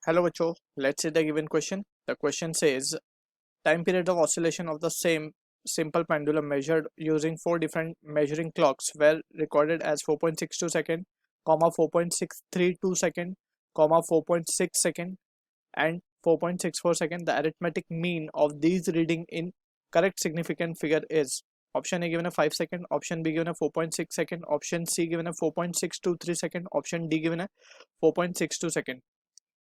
Hello बच्चों, let's see the given question. The question says time period of oscillation of the same simple pendulum measured using four different measuring clocks were recorded as 4.62 second, 4.632 second, 4.6 second and 4.64 second. The arithmetic mean of these reading in correct significant figure is option A given a 5 second, option B given a 4.6 second, option C given a 4.623 second, option D given a 4.62 second.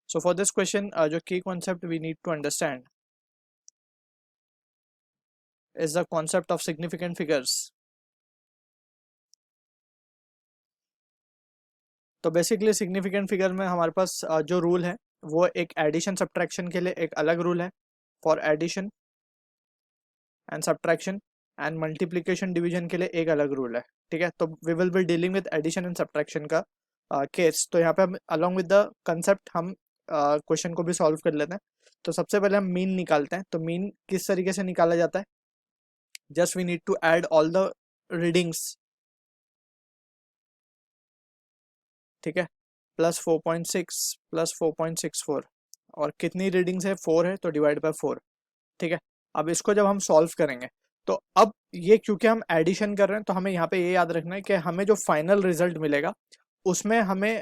So for this question, the key concept we need to understand is the concept of significant figures. तो basically significant figure में हमारे पास जो rule है वो एक addition subtraction के लिए एक अलग रूल है for addition and subtraction and multiplication division के लिए एक अलग रूल है. ठीक है, तो we will be dealing with addition and subtraction का केस. तो यहाँ पे हम अलोंग विद द कंसेप्ट हम क्वेश्चन को भी सॉल्व कर लेते हैं. तो सबसे पहले हम मीन निकालते हैं. तो मीन किस तरीके से निकाला जाता है? Just we need to add all the readings. ठीक है, प्लस 4.6 प्लस 4.64 और कितनी रीडिंग्स है? 4 है, तो डिवाइड बाय 4. ठीक है, अब इसको जब हम सॉल्व करेंगे तो अब ये क्योंकि हम एडिशन कर रहे हैं तो हमें यहाँ पे ये याद रखना है कि हमें जो फाइनल रिजल्ट मिलेगा उसमें हमें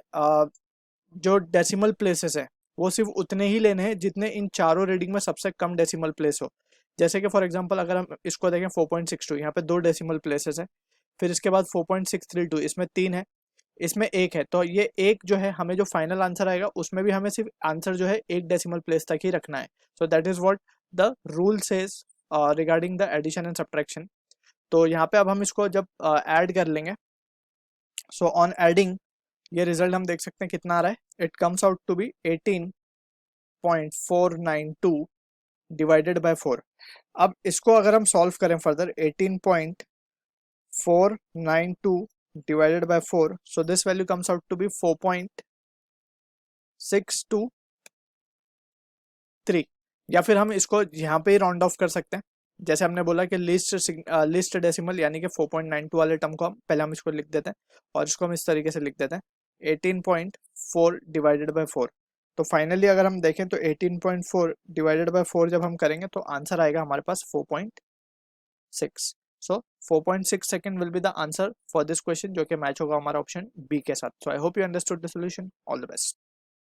जो डेसिमल प्लेसेस है वो सिर्फ उतने ही लेने हैं जितने इन चारों रीडिंग में सबसे कम डेसिमल प्लेस हो. जैसे कि फॉर एग्जांपल अगर हम इसको देखें 4.62, यहाँ पे 2 डेसिमल प्लेसेस है. फिर इसके बाद 4.632, इसमें 3 है, इसमें 1 है. तो ये एक जो है हमें जो फाइनल आंसर आएगा उसमें भी हमें सिर्फ आंसर जो है एक डेसिमल प्लेस तक ही रखना है. So that is what the rule says regarding the addition and subtraction. तो यहाँ पे अब हम इसको जब ऐड कर लेंगे, सो ऑन एडिंग ये रिजल्ट हम देख सकते हैं कितना आ रहा है. It comes out to be 18.492 divided by 4. अब इसको अगर हम सॉल्व करें further, 18.492 divided by 4, so this value comes out to be 4.623. या फिर हम इसको यहाँ पे ही राउंड ऑफ कर सकते हैं. जैसे हमने बोला कि लिस्ट डेसिमल यानी कि 4.92 वाले टर्म को हम पहले हम इसको लिख देते हैं और इसको हम इस तरीके से लिख देते हैं 18.4 डिवाइडेड बाय 4. तो फाइनली अगर हम देखें तो 18.4 डिवाइडेड बाय 4 जब हम करेंगे तो आंसर आएगा हमारे पास 4.6. So 4.6 second will be the answer for this question जो कि मैच होगा हमारा ऑप्शन बी के साथ. So I hope you understood the solution. All the best.